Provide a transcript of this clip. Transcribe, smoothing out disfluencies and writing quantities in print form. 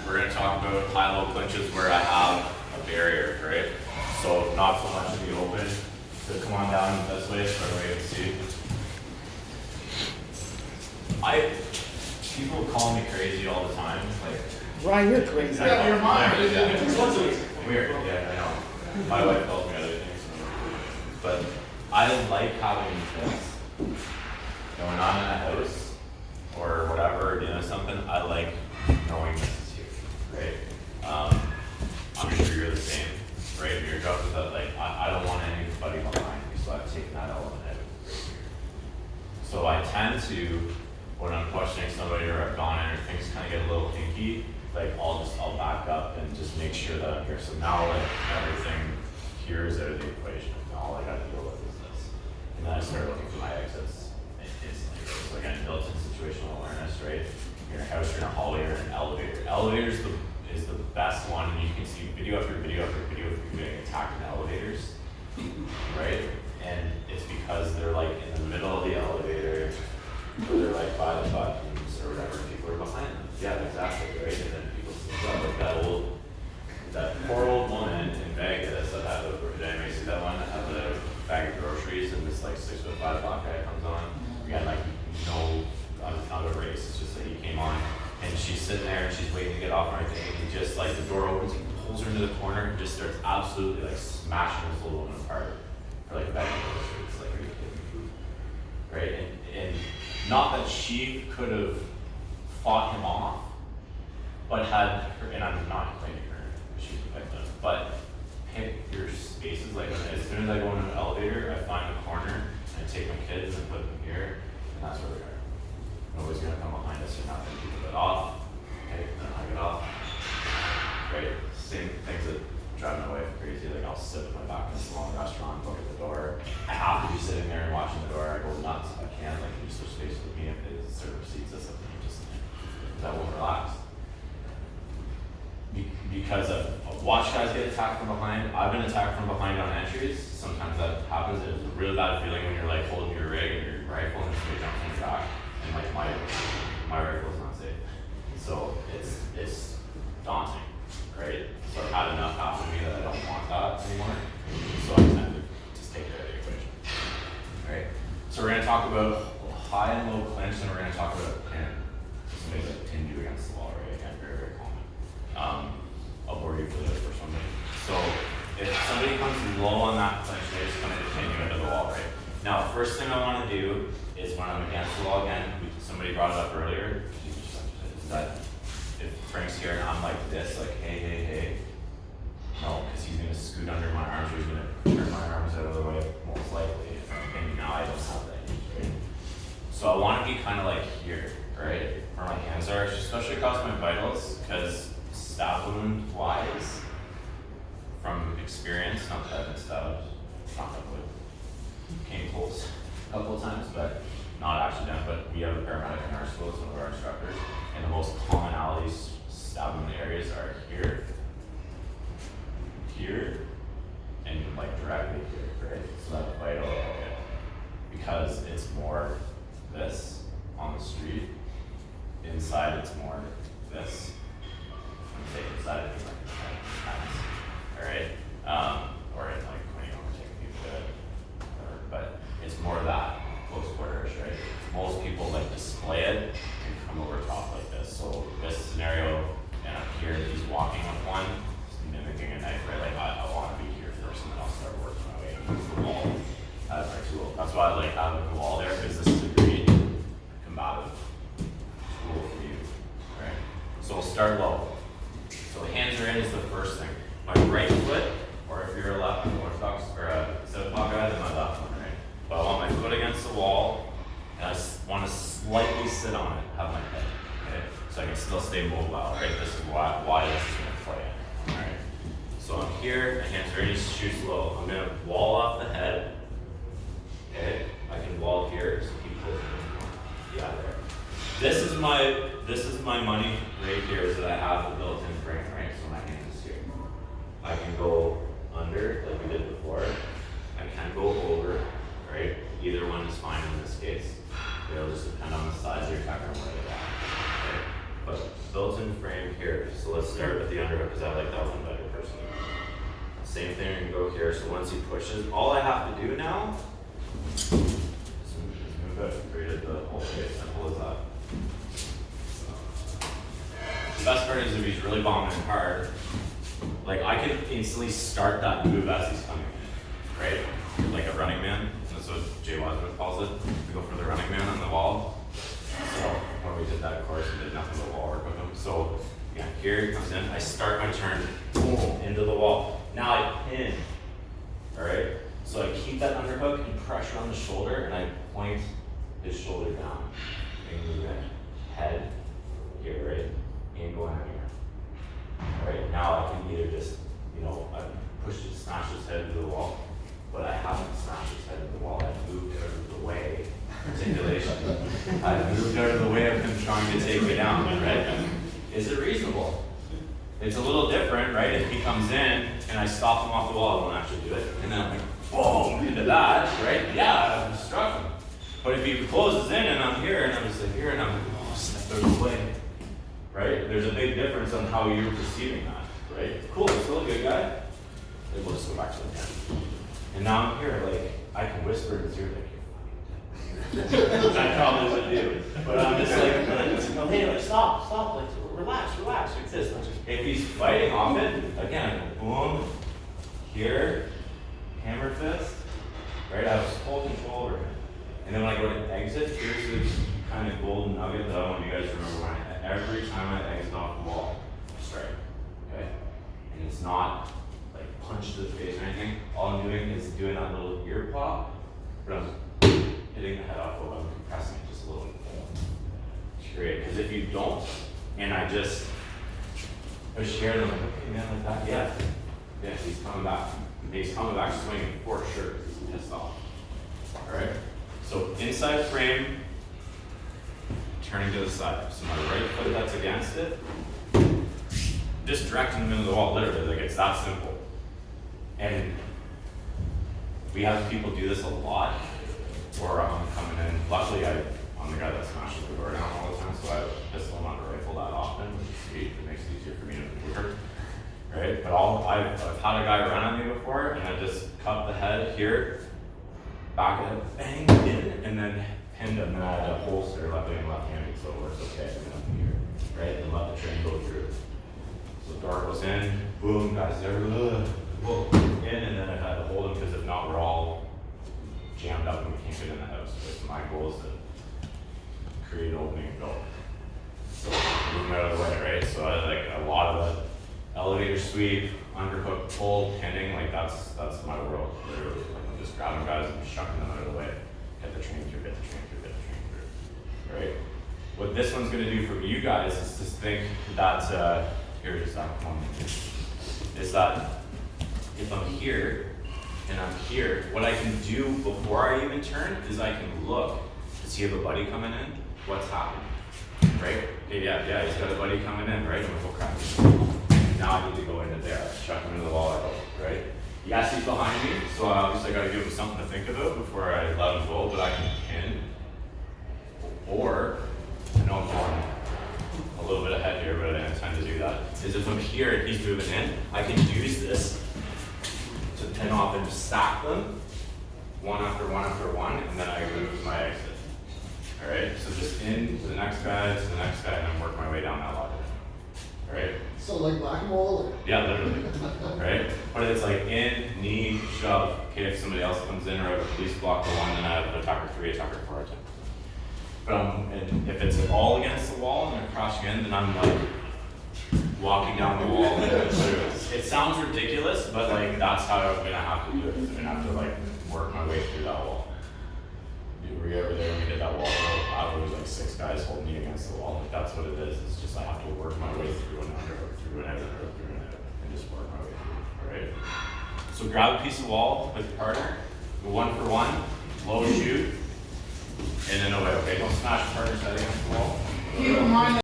we're going to talk about high-low clinches where I have a barrier, right? So not so much in the open. So come on down this way so everybody can see. People call me crazy all the time. Like, Ryan, you're crazy. Yeah, you're mine. Weird, yeah, I know. My wife calls me other things. But I like having this going on in a house or whatever, or doing something. I like knowing this is here, right? I'm sure you're the same, right? If you're just with that, like, I don't want anybody behind me, so I've taken that element out right here. So I tend to, when I'm questioning somebody or I've gone in or things kind of get a little hinky, like I'll back up and just make sure that I'm here. So now like everything here is out of the equation. Now all I gotta deal with is this. And then I start looking for my exits instantly. So again, built-in situational awareness, right? You're in a house, you're in a hallway, you're in an elevator. Elevator is the best one, and you can see video after video after video of people getting attacked in elevators, right? And it's because they're like in the middle of the elevator, or they're like by the buttons or whatever, people are behind them. Yeah, exactly, right? And then people see like that poor old woman in Vegas that had did anybody see that one? That had the bag of groceries and this like 6'5" black guy comes on. Again, like no, it's not a race, it's just that he came on and she's sitting there and she's waiting to get off and everything, and he just like the door opens, he pulls her into the corner and just starts absolutely like smashing this little woman apart for like a bag of groceries. Like, are you kidding me? Right? And not that she could have fought him off, but had her, and I'm not blaming her, she's a victim, but pick your spaces. Like as soon as I go into an elevator, I find a corner and I take my kids and put them here, and that's where we are. Nobody's gonna come behind us or nothing. People get off, okay, then I get off. Right? Same things that drive my wife crazy. Like I'll sit with my back in this long restaurant, look at the door. I have to be sitting there and watching the door. I go nuts if I can. Like you switch space with me if it server seats us something, just that won't relax. Because I've watched guys get attacked from behind. I've been attacked from behind on entries. Sometimes that happens. It's a really bad feeling when you're like holding your rig and your rifle and somebody jumps on your back. And like my rifle is not safe. So it's daunting, right? So I've had enough happen to me that I don't want that anymore. So I tend to just take it out of the equation. Right? So we're gonna talk about high and low clinch, and we're gonna talk about a pin. Somebody's like pin you against the wall, right? Again, very, very common. I'll bore you for the first one. So if somebody comes low on that clinch, they just come to pin you into the wall, right? Now, first thing I want to do is when I'm against the wall again, somebody brought it up earlier, is that if Frank's here and I'm like this, like hey, hey, hey, no, because he's going to scoot under my arms, or he's going to turn my arms out of the way, most likely. And now I don't have that use, right? So I want to be kind of like here, right? Where my hands are, especially across my vitals, because stab wound wise, from experience, not that I've been stabbed, not that would came close a couple of times, but not actually done. But we have a paramedic in our school, it's one of our instructors, and the most commonalities stab wound areas are here, here, and like directly here, right? So that's vital area because it's more this on the street. Inside, it's more this. I'm saying inside, I think like all right, or in like when you don't take people to whatever, but it's more of that close quarters, right? Most people like display it and come over top like this. So this scenario, and up here, he's walking with one, mimicking a knife, right? Like I want to be here first, and then I'll start working my way against the wall as my tool. That's why I like having the wall there, because this is a great combative tool for you, right? So we'll start low. So hands are in is the first thing. My right foot, or if you're a left orthodox or a southpaw guy, then my left one, right? But I want my foot against the wall, and I want to slightly sit on it, have my head, okay? So I can still stay mobile, right? This is why this is going to play in, all right? So I'm here, my hands are in, shoots low. I'm going to wall off the head, okay? I can wall here, so keep close. Yeah, there. This is my money right here, is that I have the built-in frame, right? So my hand is here. I can go under, like we did before. I can go over, right? Either one is fine in this case. It'll just depend on the size of your attacker and where they are. Okay? But built-in frame here. So So let's start with the underhook because I like that one better personally. Same thing, we can go here. So once he pushes, all I have to do now is move it, create the whole way, simple as that. The best part is if he's really bombing it hard, like I can instantly start that move as he's coming in, right? Like a running man. That's what Jay Wasman calls it. We go for the running man on the wall. So when we did that course, we did nothing but wall work with him. So yeah, here he comes in. I start my turn, boom, into the wall. Now I pin. All right. So I keep that underhook and pressure on the shoulder, and I point his shoulder down. And move in. Head here, right? Angle and here. All right. Now I can either just, I push it, smash his head into the wall. But I haven't smashed his head into the wall. I moved out of the way. Articulation. I moved out of the way of him trying to take me down, right? Is it reasonable? It's a little different, right? If he comes in and I stop him off the wall, I won't actually do it. And then I'm like, boom, into that, right? Yeah, I've struck him. But if he closes in and I'm here and I'm just like here and I'm like, oh, step out of the way, right? There's a big difference on how you're perceiving that, right? Cool, still a good guy. Hey, we'll just go back to the pen. And now I'm here, like, I can whisper in his ear, like, which I probably would do. But I'm just like, hey, like, stop, like, relax, like this. If he's fighting off it, again, boom, here, hammer fist, right? I have full control over him. And then when I go to exit, here's the kind of golden nugget that I want you guys to remember. Every time I exit off the wall, I strike, okay? And it's not like punch to the face or anything. All I'm doing is doing that little ear pop, but I'm hitting the head off while I'm compressing it just a little bit. It's great, because if you don't, and I just push here and I'm like, okay, man, like that, yeah, he's coming back. He's coming back swinging for sure, because he's pissed off. All right, so inside frame, turning to the side. So my right foot that's against it, just directing him into the wall, literally, like it's that simple. And we have people do this a lot, or coming in. Luckily, I'm the guy that smashes the door down all the time, so I pistol not a rifle that often, which is sweet. It makes it easier for me to maneuver, right? But I've had a guy run on me before, and I just cut the head here, back of it, bang, in, and then pinned him, and I had a holster, luckily I'm left-handed, so it works okay. And then here, right, and let the train go through. So the door goes in, boom, guys there, boom, in, and then I had to hold him because if not, we're all jammed up and we can't get in the house. So my goal is to create an opening and go. So moving out of the way, right? So I like a lot of the elevator sweep, underhook, pull, pinning, like that's my world. Literally, like I'm just grabbing guys and shucking them out of the way. Get the train through, get the train through, get the train through. Right? What this one's gonna do for you guys is just think that here's that one. Is that if I'm here and I'm here, what I can do before I even turn is I can look to see if a buddy coming in, what's happening, right? Okay, yeah, he's got a buddy coming in, right? I'm like, oh crap. Now I need to go into there, chuck him into the wall, I go, right? Yes, he's behind me, so obviously I gotta give him something to think about before I let him go, but I can pin. Or, I know I'm going a little bit ahead here, but I didn't intend to do that, is if I'm here and he's moving in, I can use this to pin off and stack them, one after one after one, and then I move to my exit. All right, so just in to the next guy, and then work my way down that logic. All right? So like whack-a-mole? Yeah, literally. Right? But it's like in, knee, shove. Okay, if somebody else comes in or I have a police block for one, then I have attacker 3, attacker 4, attacker. But and if it's all against the wall and they're crashing in, then I'm like walking down the wall. It sounds ridiculous, but like that's how I'm gonna have to do it. I'm gonna have to like work my way through that wall. Were you ever there when we did that wall? There was like 6 guys holding me against the wall. Like that's what it is. It's just I have to work my way through an underhook, through an exit, through an out, and just work my way through. All right. So grab a piece of wall with your partner, go 1 for 1, low shoot, and then away. Okay, don't smash your partner's head against the wall. Keep in mind